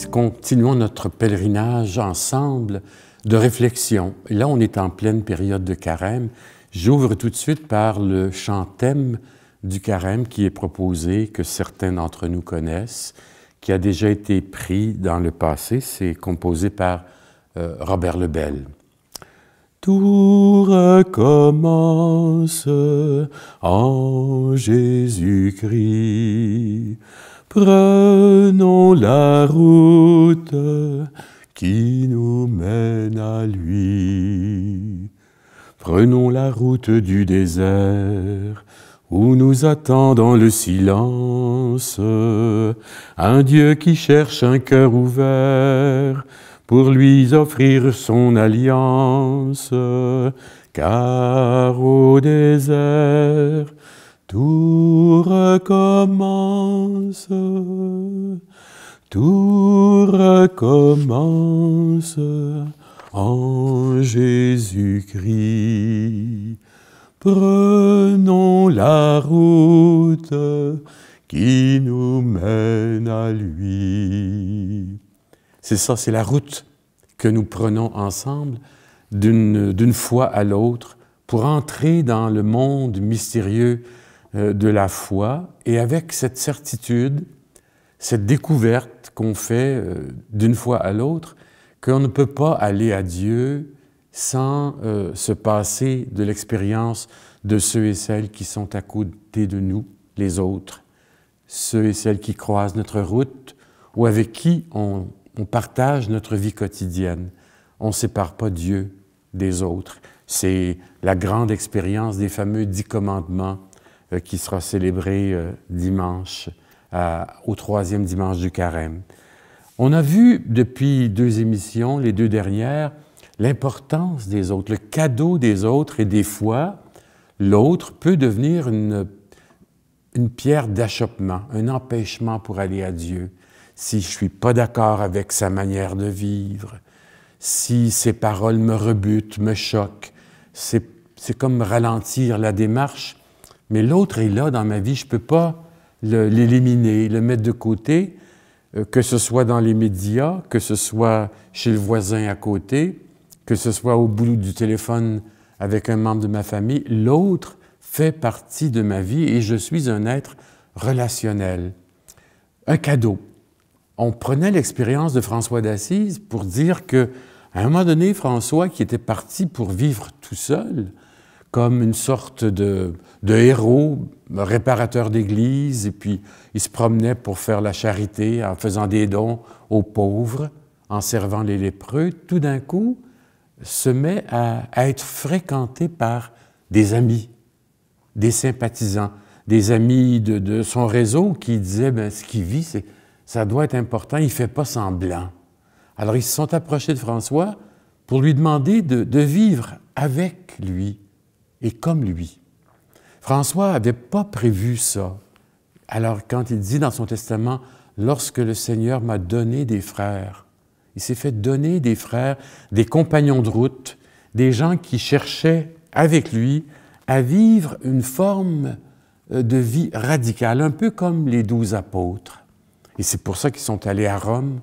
continuons notre pèlerinage ensemble de réflexion. Et là, on est en pleine période de carême. J'ouvre tout de suite par le chant thème du carême qui est proposé, que certains d'entre nous connaissent, qui a déjà été pris dans le passé. C'est composé par Robert Lebel. Tout recommence en Jésus-Christ. Prenons la route qui nous mène à lui. Prenons la route du désert où nous attend dans le silence un Dieu qui cherche un cœur ouvert pour lui offrir son alliance. Car au désert, tout recommence, en Jésus-Christ. Prenons la route qui nous mène à lui. C'est ça, c'est la route que nous prenons ensemble d'une fois à l'autre pour entrer dans le monde mystérieux de la foi et avec cette certitude, cette découverte qu'on fait d'une fois à l'autre, qu'on ne peut pas aller à Dieu sans se passer de l'expérience de ceux et celles qui sont à côté de nous, les autres, ceux et celles qui croisent notre route ou avec qui on partage notre vie quotidienne. On ne sépare pas Dieu des autres. C'est la grande expérience des fameux 10 commandements qui sera célébrée dimanche, au 3e dimanche du carême. On a vu depuis 2 émissions, les 2 dernières, l'importance des autres, le cadeau des autres, et des fois, l'autre peut devenir une pierre d'achoppement, un empêchement pour aller à Dieu. Si je ne suis pas d'accord avec sa manière de vivre, si ses paroles me rebutent, me choquent, c'est comme ralentir la démarche, mais l'autre est là dans ma vie, je ne peux pas l'éliminer, le mettre de côté, que ce soit dans les médias, que ce soit chez le voisin à côté, que ce soit au bout du téléphone avec un membre de ma famille, l'autre fait partie de ma vie et je suis un être relationnel. Un cadeau. On prenait l'expérience de François d'Assise pour dire qu'à un moment donné, François, qui était parti pour vivre tout seul, comme une sorte de héros, réparateur d'église, et puis il se promenait pour faire la charité en faisant des dons aux pauvres, en servant les lépreux, tout d'un coup, se met à être fréquenté par des amis, des sympathisants, des amis de son réseau qui disaient « ce qu'il vit, ça doit être important, il ne fait pas semblant ». Alors ils se sont approchés de François pour lui demander de vivre avec lui et comme lui. François n'avait pas prévu ça. Alors quand il dit dans son testament « Lorsque le Seigneur m'a donné des frères », il s'est fait donner des frères, des compagnons de route, des gens qui cherchaient avec lui à vivre une forme de vie radicale, un peu comme les 12 apôtres. Et c'est pour ça qu'ils sont allés à Rome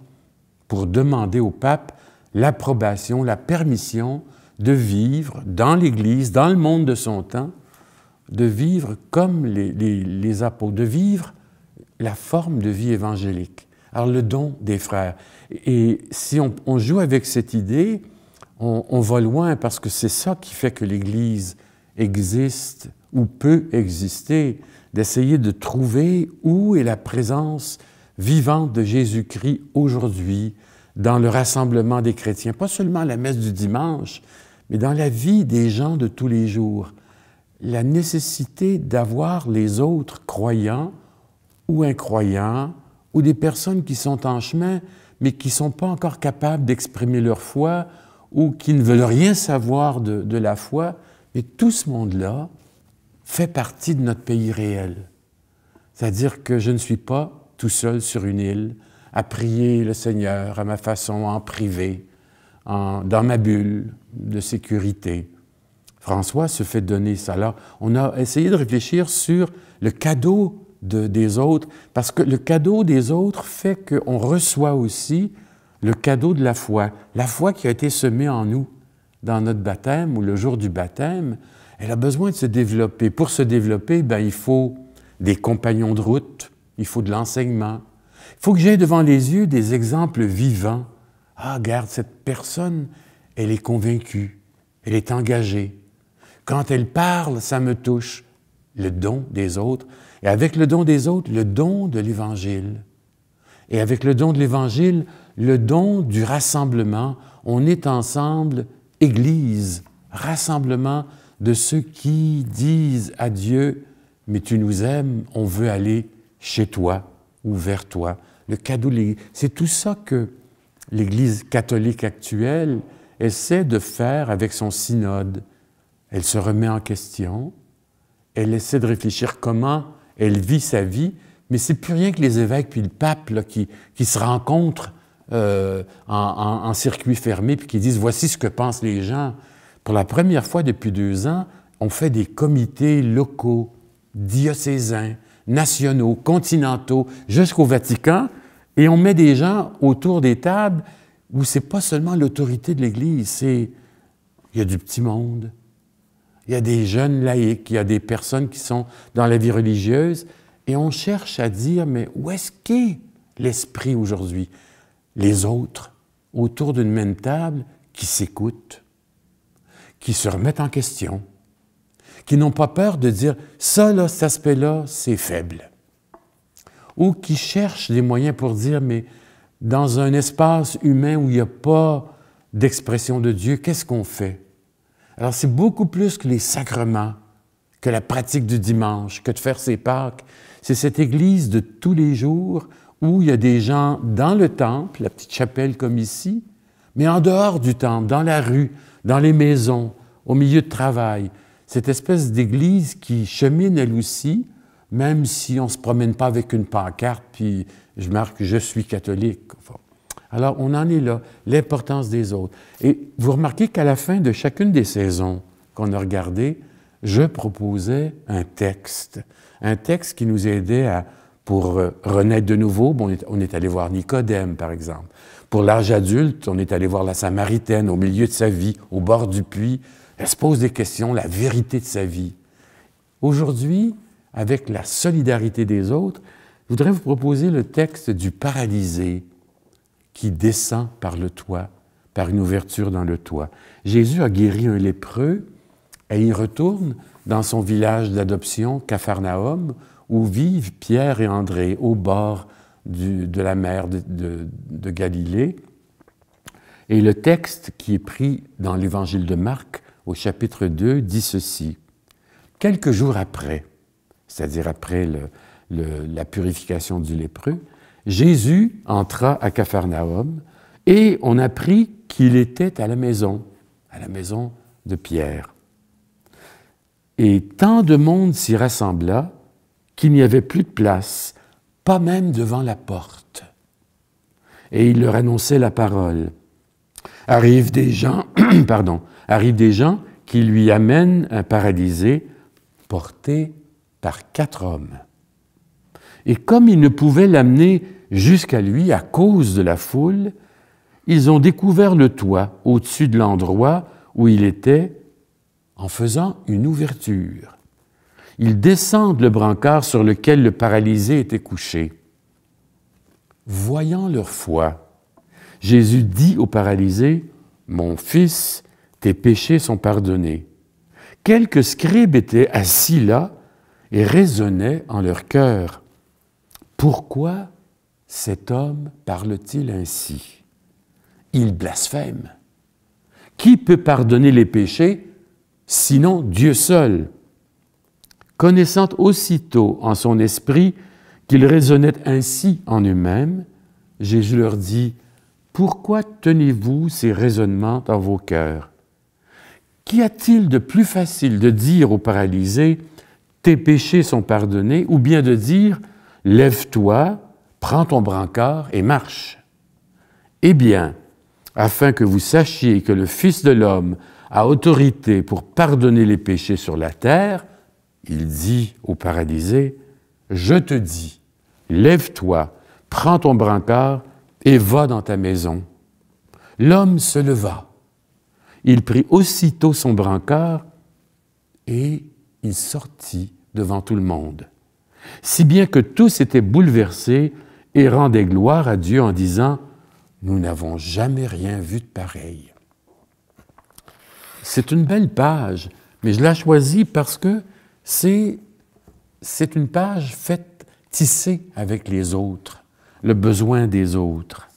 pour demander au pape l'approbation, la permission de vivre dans l'Église, dans le monde de son temps, de vivre comme les apôtres, de vivre la forme de vie évangélique. Alors, le don des frères. Et si on joue avec cette idée, on va loin parce que c'est ça qui fait que l'Église existe ou peut exister, d'essayer de trouver où est la présence vivante de Jésus-Christ aujourd'hui dans le rassemblement des chrétiens. Pas seulement à la messe du dimanche, mais dans la vie des gens de tous les jours. La nécessité d'avoir les autres croyants ou incroyants, ou des personnes qui sont en chemin, mais qui ne sont pas encore capables d'exprimer leur foi ou qui ne veulent rien savoir de la foi. Mais tout ce monde-là fait partie de notre pays réel. C'est-à-dire que je ne suis pas tout seul sur une île à prier le Seigneur à ma façon, en privé, dans ma bulle de sécurité. François se fait donner ça. Alors, on a essayé de réfléchir sur le cadeau des autres, parce que le cadeau des autres fait qu'on reçoit aussi le cadeau de la foi qui a été semée en nous dans notre baptême ou le jour du baptême. Elle a besoin de se développer. Pour se développer, bien, il faut des compagnons de route, il faut de l'enseignement. Il faut que j'aie devant les yeux des exemples vivants. Ah, regarde, cette personne, elle est convaincue, elle est engagée. Quand elle parle, ça me touche. Le don des autres. Et avec le don des autres, le don de l'Évangile. Et avec le don de l'Évangile, le don du rassemblement. On est ensemble, Église, rassemblement de ceux qui disent à Dieu, « Mais tu nous aimes, on veut aller chez toi ou vers toi. » Le cadeau de l'Église. C'est tout ça que l'Église catholique actuelle essaie de faire avec son synode. Elle se remet en question. Elle essaie de réfléchir comment elle vit sa vie, mais c'est plus rien que les évêques puis le pape là, qui se rencontrent en circuit fermé puis qui disent « Voici ce que pensent les gens ». Pour la première fois depuis 2 ans, on fait des comités locaux, diocésains, nationaux, continentaux, jusqu'au Vatican, et on met des gens autour des tables où c'est pas seulement l'autorité de l'Église, il y a du petit monde. Il y a des jeunes laïcs, il y a des personnes qui sont dans la vie religieuse, et on cherche à dire, mais où est-ce qu'est l'esprit aujourd'hui? Les autres, autour d'une même table, qui s'écoutent, qui se remettent en question, qui n'ont pas peur de dire, ça, là, cet aspect-là, c'est faible. Ou qui cherchent des moyens pour dire, mais dans un espace humain où il n'y a pas d'expression de Dieu, qu'est-ce qu'on fait? Alors, c'est beaucoup plus que les sacrements, que la pratique du dimanche, que de faire ses Pâques. C'est cette Église de tous les jours où il y a des gens dans le temple, la petite chapelle comme ici, mais en dehors du temple, dans la rue, dans les maisons, au milieu de travail. Cette espèce d'Église qui chemine elle aussi, même si on ne se promène pas avec une pancarte, puis je marque « Je suis catholique ». Alors, on en est là, l'importance des autres. Et vous remarquez qu'à la fin de chacune des saisons qu'on a regardées, je proposais un texte qui nous aidait pour renaître de nouveau. Bon, on est allé voir Nicodème, par exemple. Pour l'âge adulte, on est allé voir la Samaritaine au milieu de sa vie, au bord du puits. Elle se pose des questions, la vérité de sa vie. Aujourd'hui, avec la solidarité des autres, je voudrais vous proposer le texte du paralysé qui descend par le toit, par une ouverture dans le toit. Jésus a guéri un lépreux et il retourne dans son village d'adoption, Capharnaüm, où vivent Pierre et André, au bord de la mer de Galilée. Et le texte qui est pris dans l'Évangile de Marc, au chapitre 2, dit ceci. « Quelques jours après, c'est-à-dire après la purification du lépreux, Jésus entra à Capharnaüm et on apprit qu'il était à la maison de Pierre. Et tant de monde s'y rassembla qu'il n'y avait plus de place, pas même devant la porte. Et il leur annonçait la parole. Arrivent des gens qui lui amènent un paralysé porté par 4 hommes. Et comme ils ne pouvaient l'amener jusqu'à lui à cause de la foule, ils ont découvert le toit au-dessus de l'endroit où il était en faisant une ouverture. Ils descendent le brancard sur lequel le paralysé était couché. Voyant leur foi, Jésus dit au paralysé, « Mon fils, tes péchés sont pardonnés. » Quelques scribes étaient assis là et raisonnaient en leur cœur. Pourquoi cet homme parle-t-il ainsi? Il blasphème. Qui peut pardonner les péchés, sinon Dieu seul? Connaissant aussitôt en son esprit qu'ils raisonnaient ainsi en eux-mêmes, Jésus leur dit, « Pourquoi tenez-vous ces raisonnements dans vos cœurs? Qu'y a-t-il de plus facile de dire au paralysé, « Tes péchés sont pardonnés » ou bien de dire, « Lève-toi, prends ton brancard et marche. » Eh bien, afin que vous sachiez que le Fils de l'homme a autorité pour pardonner les péchés sur la terre, il dit au paralysé, je te dis, lève-toi, prends ton brancard et va dans ta maison. L'homme se leva. Il prit aussitôt son brancard et il sortit devant tout le monde. Si bien que tous étaient bouleversés et rendaient gloire à Dieu en disant, « Nous n'avons jamais rien vu de pareil. » C'est une belle page, mais je l'ai choisie parce que c'est une page faite, tissée avec les autres, le besoin des autres.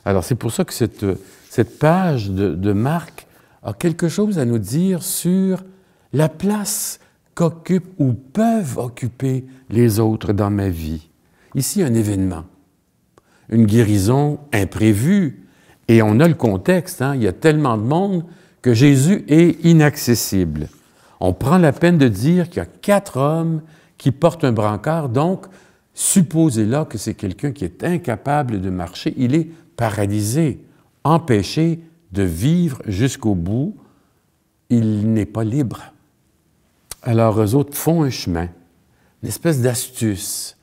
Alors c'est pour ça que cette page de Marc a quelque chose à nous dire sur la place qu'occupent ou peuvent occuper les autres dans ma vie. Ici, un événement, une guérison imprévue, et on a le contexte, hein, il y a tellement de monde que Jésus est inaccessible. On prend la peine de dire qu'il y a 4 hommes qui portent un brancard, donc supposez-là que c'est quelqu'un qui est incapable de marcher, il est paralysé, empêché de vivre jusqu'au bout, il n'est pas libre. Alors eux autres font un chemin, une espèce d'astuce,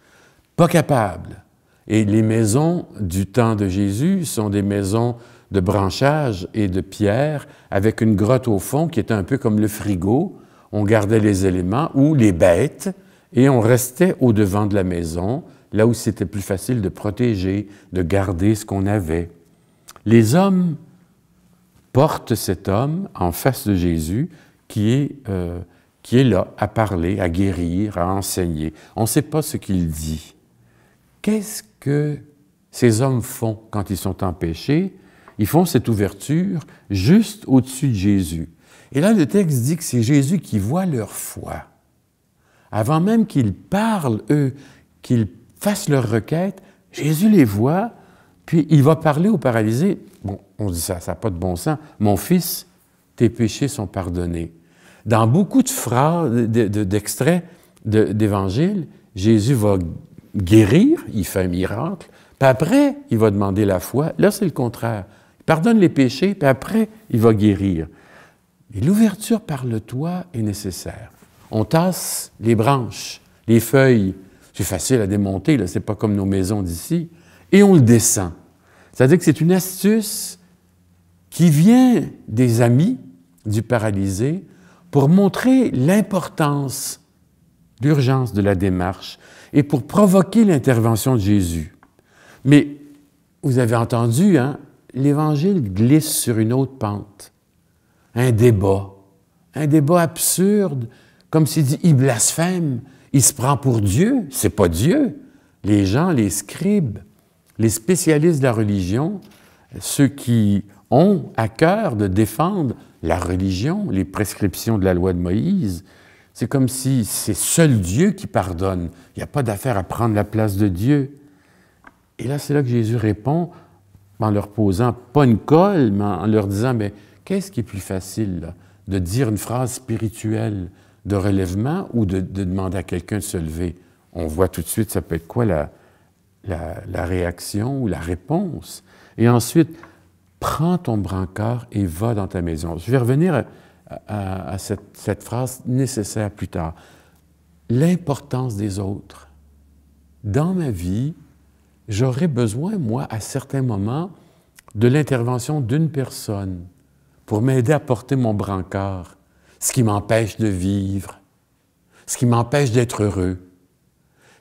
pas capable. Et les maisons du temps de Jésus sont des maisons de branchage et de pierre, avec une grotte au fond qui était un peu comme le frigo. On gardait les éléments ou les bêtes et on restait au-devant de la maison, là où c'était plus facile de protéger, de garder ce qu'on avait. Les hommes portent cet homme en face de Jésus qui est là à parler, à guérir, à enseigner. On ne sait pas ce qu'il dit. Qu'est-ce que ces hommes font quand ils sont empêchés? Ils font cette ouverture juste au-dessus de Jésus. Et là, le texte dit que c'est Jésus qui voit leur foi. Avant même qu'ils parlent, eux, qu'ils fassent leur requête, Jésus les voit, puis il va parler aux paralysés. Bon, on dit ça n'a pas de bon sens. « Mon fils, tes péchés sont pardonnés. » Dans beaucoup de phrases, d'extraits d'Évangile, Jésus va guérir, il fait un miracle, puis après, il va demander la foi. Là, c'est le contraire. Il pardonne les péchés, puis après, il va guérir. Et l'ouverture par le toit est nécessaire. On tasse les branches, les feuilles. C'est facile à démonter, là, c'est pas comme nos maisons d'ici. Et on le descend. C'est-à-dire que c'est une astuce qui vient des amis du paralysé pour montrer l'importance, l'urgence de la démarche et pour provoquer l'intervention de Jésus. Mais vous avez entendu, hein, l'Évangile glisse sur une autre pente. Un débat absurde, comme s'il dit, il blasphème, il se prend pour Dieu, c'est pas Dieu. Les gens, les scribes, les spécialistes de la religion, ceux qui ont à cœur de défendre la religion, les prescriptions de la loi de Moïse, c'est comme si c'est seul Dieu qui pardonne. Il n'y a pas d'affaire à prendre la place de Dieu. Et là, c'est là que Jésus répond en leur posant, pas une colle, mais en leur disant, mais qu'est-ce qui est plus facile, là, de dire une phrase spirituelle de relèvement ou de demander à quelqu'un de se lever? On voit tout de suite, ça peut être quoi la réaction ou la réponse. Et ensuite, prends ton brancard et va dans ta maison. Je vais revenir à cette phrase nécessaire plus tard. L'importance des autres. Dans ma vie, j'aurais besoin, moi, à certains moments, de l'intervention d'une personne pour m'aider à porter mon brancard, ce qui m'empêche de vivre, ce qui m'empêche d'être heureux,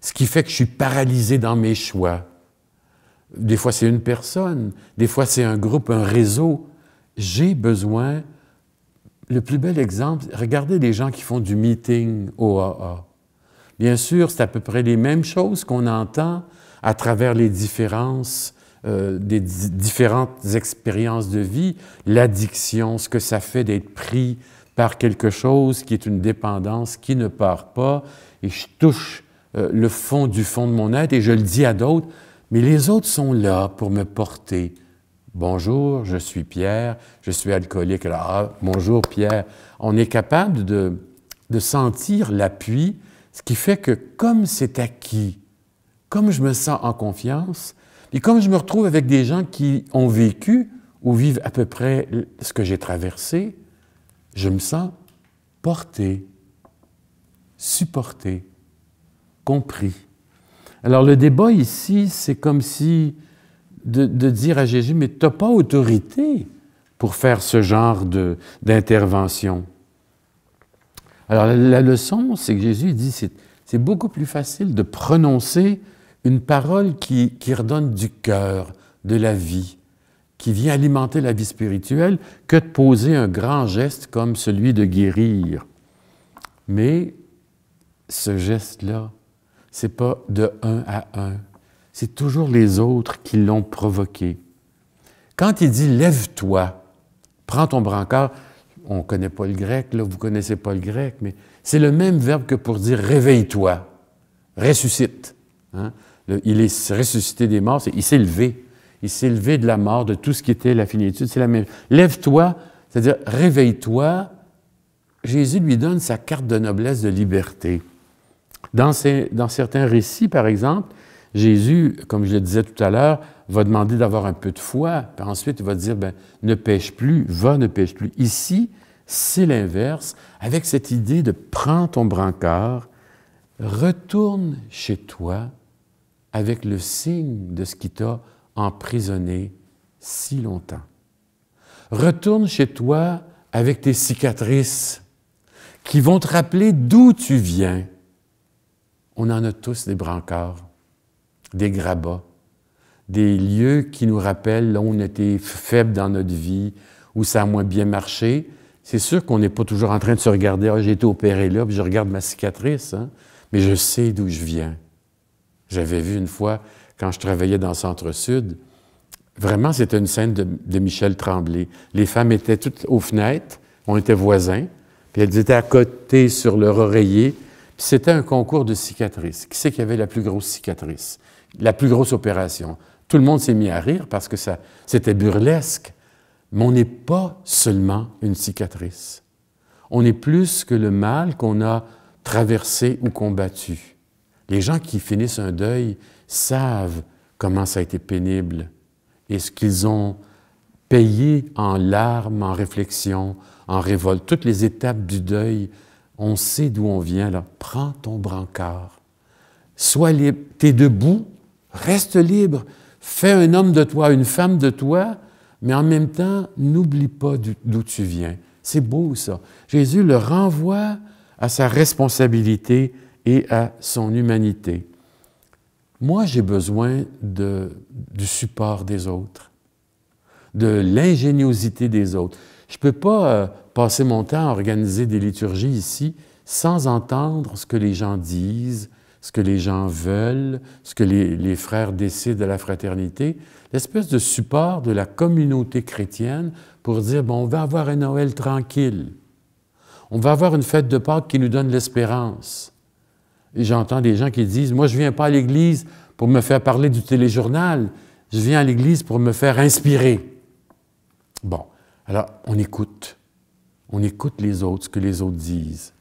ce qui fait que je suis paralysé dans mes choix. Des fois, c'est une personne, des fois, c'est un groupe, un réseau. J'ai besoin... Le plus bel exemple, regardez les gens qui font du meeting OAA. Bien sûr, c'est à peu près les mêmes choses qu'on entend à travers les différences, des différentes expériences de vie, l'addiction, ce que ça fait d'être pris par quelque chose qui est une dépendance qui ne part pas, et je touche le fond du fond de mon être et je le dis à d'autres, mais les autres sont là pour me porter. Bonjour, je suis Pierre, je suis alcoolique. Alors, ah, bonjour Pierre. On est capable de sentir l'appui, ce qui fait que comme c'est acquis, comme je me sens en confiance, et comme je me retrouve avec des gens qui ont vécu ou vivent à peu près ce que j'ai traversé, je me sens porté, supporté. compris. Alors le débat ici, c'est comme si de dire à Jésus, mais tu n'as pas autorité pour faire ce genre d'intervention. Alors la leçon, c'est que Jésus dit, c'est beaucoup plus facile de prononcer une parole qui redonne du cœur, de la vie, qui vient alimenter la vie spirituelle, que de poser un grand geste comme celui de guérir. Mais ce geste-là, ce n'est pas de un à un. C'est toujours les autres qui l'ont provoqué. Quand il dit « lève-toi », prends ton brancard, on ne connaît pas le grec, là, vous ne connaissez pas le grec, mais c'est le même verbe que pour dire « réveille-toi », ressuscite. Hein? Il est ressuscité des morts, il s'est levé. Il s'est levé de la mort, de tout ce qui était la finitude. C'est la même. Lève-toi, c'est-à-dire réveille-toi. Jésus lui donne sa carte de noblesse de liberté. Dans certains récits, par exemple, Jésus, comme je le disais tout à l'heure, va demander d'avoir un peu de foi, puis ensuite il va dire, ne pêche plus, ne pêche plus. Ici, c'est l'inverse, avec cette idée de prends ton brancard, retourne chez toi avec le signe de ce qui t'a emprisonné si longtemps. Retourne chez toi avec tes cicatrices qui vont te rappeler d'où tu viens. On en a tous des brancards, des grabats, des lieux qui nous rappellent là où on était faible dans notre vie, où ça a moins bien marché. C'est sûr qu'on n'est pas toujours en train de se regarder « Ah, j'ai été opéré là, puis je regarde ma cicatrice, hein? » Mais je sais d'où je viens. J'avais vu une fois, quand je travaillais dans le Centre-Sud, vraiment, c'était une scène de Michel Tremblay. Les femmes étaient toutes aux fenêtres, on était voisins, puis elles étaient à côté sur leur oreiller, puis c'était un concours de cicatrices. Qui c'est qui avait la plus grosse cicatrice? La plus grosse opération. Tout le monde s'est mis à rire parce que c'était burlesque. Mais on n'est pas seulement une cicatrice. On est plus que le mal qu'on a traversé ou combattu. Les gens qui finissent un deuil savent comment ça a été pénible et ce qu'ils ont payé en larmes, en réflexion, en révolte. Toutes les étapes du deuil, on sait d'où on vient. Là. Prends ton brancard. Sois libre. T'es debout, reste libre. Fais un homme de toi, une femme de toi, mais en même temps, n'oublie pas d'où tu viens. C'est beau, ça. Jésus le renvoie à sa responsabilité et à son humanité. Moi, j'ai besoin du support des autres, de l'ingéniosité des autres. Je ne peux pas passer mon temps à organiser des liturgies ici sans entendre ce que les gens disent, ce que les gens veulent, ce que les frères décident à la fraternité, l'espèce de support de la communauté chrétienne pour dire, bon, on va avoir un Noël tranquille, on va avoir une fête de Pâques qui nous donne l'espérance. Et j'entends des gens qui disent, moi, je ne viens pas à l'Église pour me faire parler du téléjournal, je viens à l'Église pour me faire inspirer. Bon, alors, on écoute les autres, ce que les autres disent.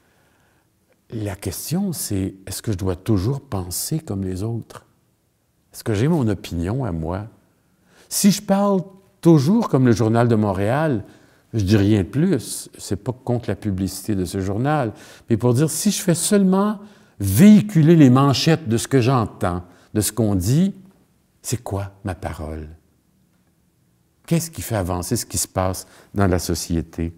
La question, c'est, est-ce que je dois toujours penser comme les autres? Est-ce que j'ai mon opinion à moi? Si je parle toujours comme le Journal de Montréal, je dis rien de plus. C'est pas contre la publicité de ce journal, mais pour dire, si je fais seulement véhiculer les manchettes de ce que j'entends, de ce qu'on dit, c'est quoi ma parole? Qu'est-ce qui fait avancer ce qui se passe dans la société?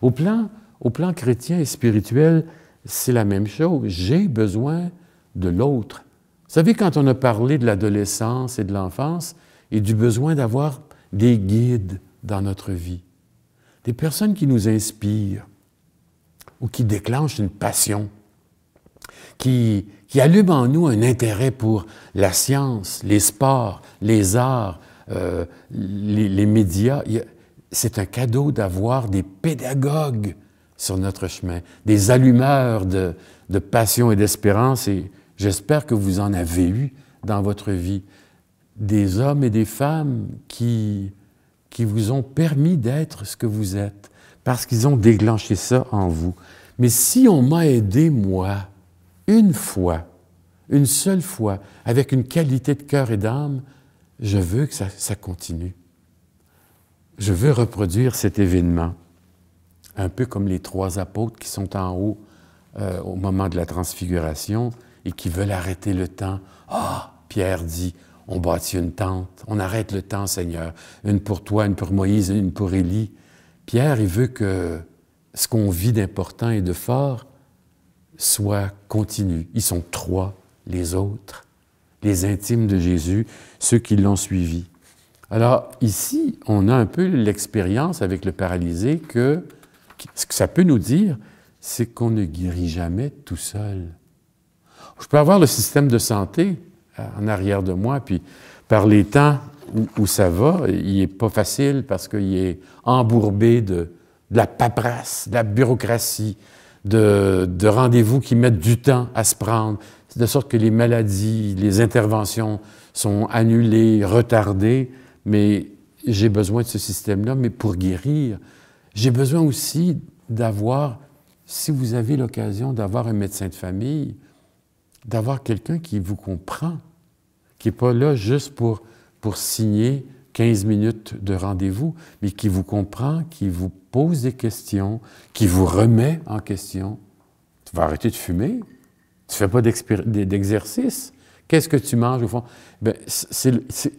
Au plan chrétien et spirituel, c'est la même chose. J'ai besoin de l'autre. Vous savez, quand on a parlé de l'adolescence et de l'enfance et du besoin d'avoir des guides dans notre vie, des personnes qui nous inspirent ou qui déclenchent une passion, qui allument en nous un intérêt pour la science, les sports, les arts, les médias. C'est un cadeau d'avoir des pédagogues sur notre chemin, des allumeurs de passion et d'espérance, et j'espère que vous en avez eu dans votre vie, des hommes et des femmes qui vous ont permis d'être ce que vous êtes, parce qu'ils ont déclenché ça en vous. Mais si on m'a aidé, moi, une fois, une seule fois, avec une qualité de cœur et d'âme, je veux que ça continue. Je veux reproduire cet événement, un peu comme les 3 apôtres qui sont en haut au moment de la transfiguration et qui veulent arrêter le temps. Ah, Pierre dit, on bâtit une tente, on arrête le temps, Seigneur. Une pour toi, une pour Moïse, une pour Élie. Pierre, il veut que ce qu'on vit d'important et de fort soit continu. Ils sont trois, les autres, les intimes de Jésus, ceux qui l'ont suivi. Alors ici, on a un peu l'expérience avec le paralysé que ce que ça peut nous dire, c'est qu'on ne guérit jamais tout seul. Je peux avoir le système de santé en arrière de moi, puis par les temps où ça va, il n'est pas facile parce qu'il est embourbé de la paperasse, de la bureaucratie, de rendez-vous qui mettent du temps à se prendre, de sorte que les maladies, les interventions sont annulées, retardées, mais j'ai besoin de ce système-là. Mais pour guérir, j'ai besoin aussi d'avoir, si vous avez l'occasion d'avoir un médecin de famille, d'avoir quelqu'un qui vous comprend, qui n'est pas là juste pour signer 15 minutes de rendez-vous, mais qui vous comprend, qui vous pose des questions, qui vous remet en question. Tu vas arrêter de fumer? Tu ne fais pas d'exercice? Qu'est-ce que tu manges au fond? Bien, c'est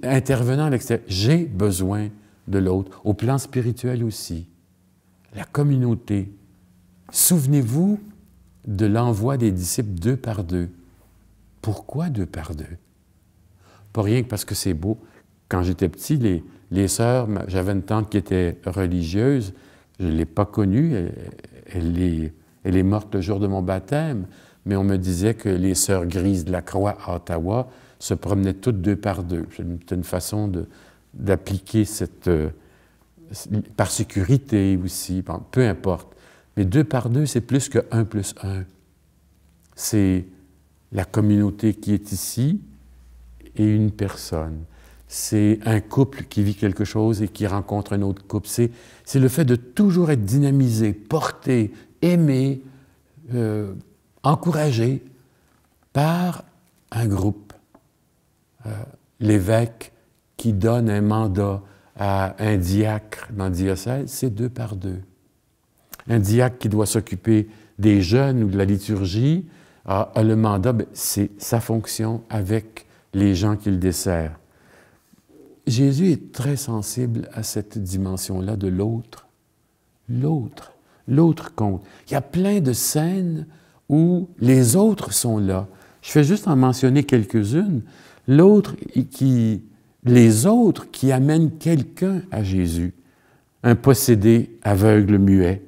intervenant à l'extérieur. J'ai besoin de l'autre, au plan spirituel aussi. La communauté. Souvenez-vous de l'envoi des disciples 2 par 2. Pourquoi 2 par 2? Pas rien que parce que c'est beau. Quand j'étais petit, les sœurs, j'avais une tante qui était religieuse, je ne l'ai pas connue, elle est morte le jour de mon baptême, mais on me disait que les sœurs grises de la Croix à Ottawa se promenaient toutes 2 par 2. C'est une façon d'appliquer cette... par sécurité aussi, peu importe. Mais 2 par 2, c'est plus que 1 plus 1. C'est la communauté qui est ici et une personne. C'est un couple qui vit quelque chose et qui rencontre un autre couple. C'est le fait de toujours être dynamisé, porté, aimé, encouragé par un groupe. L'évêque qui donne un mandat à un diacre dans le diocèse, c'est 2 par 2. Un diacre qui doit s'occuper des jeunes ou de la liturgie a le mandat, c'est sa fonction avec les gens qu'il dessert. Jésus est très sensible à cette dimension-là de l'autre. L'autre. L'autre compte. Il y a plein de scènes où les autres sont là. Je fais juste en mentionner quelques-unes. Les autres qui amènent quelqu'un à Jésus. Un possédé aveugle muet.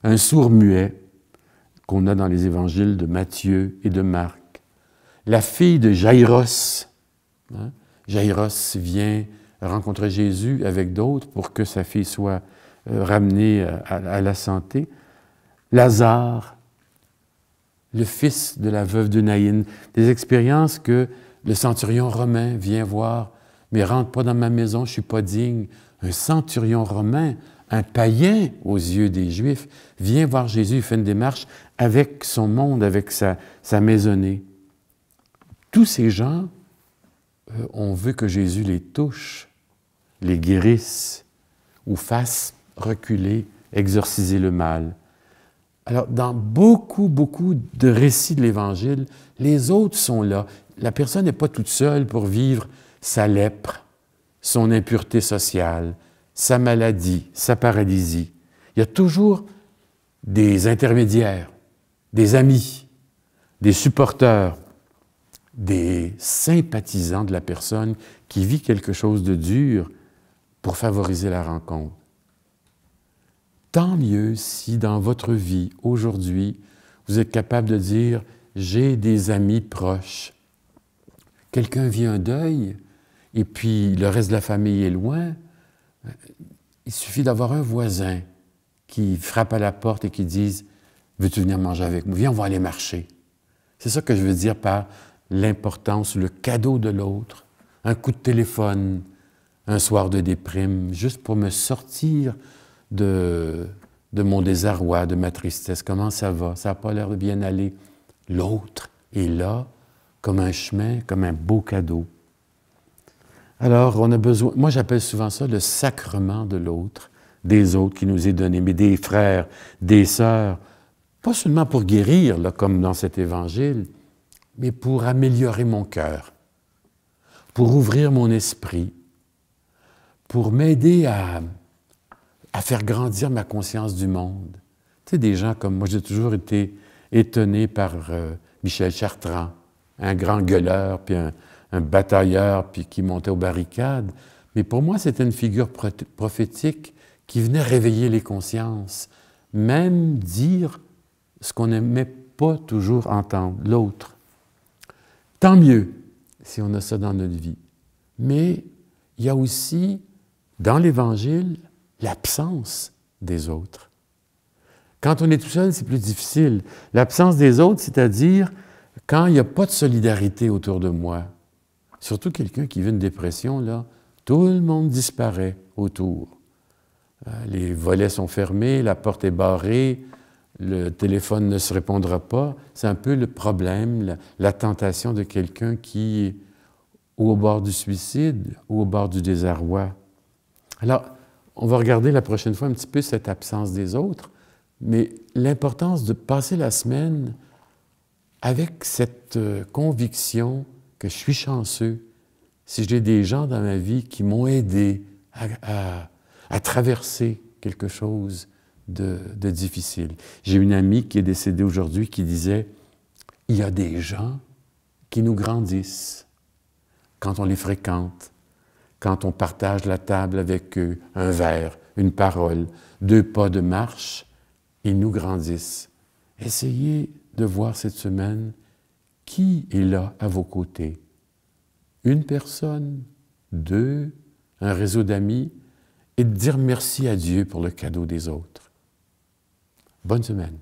Un sourd muet qu'on a dans les évangiles de Matthieu et de Marc. La fille de Jaïros. Hein? Jaïros vient rencontrer Jésus avec d'autres pour que sa fille soit ramenée à la santé. Lazare, le fils de la veuve de Naïn, des expériences que le centurion romain vient voir, mais rentre pas dans ma maison, je ne suis pas digne. Un centurion romain, un païen aux yeux des Juifs, vient voir Jésus, il fait une démarche avec son monde, avec sa maisonnée. Tous ces gens, on veut que Jésus les touche, les guérisse ou fasse reculer, exorciser le mal. Alors, dans beaucoup de récits de l'Évangile, les autres sont là. La personne n'est pas toute seule pour vivre sa lèpre, son impureté sociale, sa maladie, sa paralysie. Il y a toujours des intermédiaires, des amis, des supporters, des sympathisants de la personne qui vit quelque chose de dur pour favoriser la rencontre. Tant mieux si dans votre vie, aujourd'hui, vous êtes capable de dire « j'ai des amis proches ». Quelqu'un vit un deuil et puis le reste de la famille est loin, il suffit d'avoir un voisin qui frappe à la porte et qui dise « veux-tu venir manger avec moi? Viens, on va aller marcher ». C'est ça que je veux dire par l'importance, le cadeau de l'autre, un coup de téléphone, un soir de déprime, juste pour me sortir de mon désarroi, de ma tristesse. Comment ça va? Ça n'a pas l'air de bien aller. L'autre est là, comme un chemin, comme un beau cadeau. Alors, on a besoin, moi j'appelle souvent ça le sacrement de l'autre, des autres qui nous est donné, mais des frères, des sœurs, pas seulement pour guérir, là, comme dans cet évangile, mais pour améliorer mon cœur, pour ouvrir mon esprit, pour m'aider à faire grandir ma conscience du monde. Tu sais, des gens comme moi, j'ai toujours été étonné par Michel Chartrand, un grand gueuleur, puis un batailleur, puis qui montait aux barricades. Mais pour moi, c'était une figure prophétique qui venait réveiller les consciences, même dire ce qu'on n'aimait pas toujours entendre, l'autre. Tant mieux si on a ça dans notre vie. Mais il y a aussi, dans l'Évangile, l'absence des autres. Quand on est tout seul, c'est plus difficile. L'absence des autres, c'est-à-dire quand il n'y a pas de solidarité autour de moi. Surtout quelqu'un qui vit une dépression, là, tout le monde disparaît autour. Les volets sont fermés, la porte est barrée, le téléphone ne se répondra pas. C'est un peu le problème, la tentation de quelqu'un qui est ou au bord du suicide ou au bord du désarroi. Alors, on va regarder la prochaine fois un petit peu cette absence des autres, mais l'importance de passer la semaine avec cette conviction que je suis chanceux si j'ai des gens dans ma vie qui m'ont aidé à traverser quelque chose de difficile. J'ai une amie qui est décédée aujourd'hui qui disait « Il y a des gens qui nous grandissent quand on les fréquente, quand on partage la table avec eux, un verre, une parole, 2 pas de marche, ils nous grandissent. » Essayez de voir cette semaine qui est là à vos côtés. Une personne, 2, un réseau d'amis, et de dire merci à Dieu pour le cadeau des autres. Bonne semaine.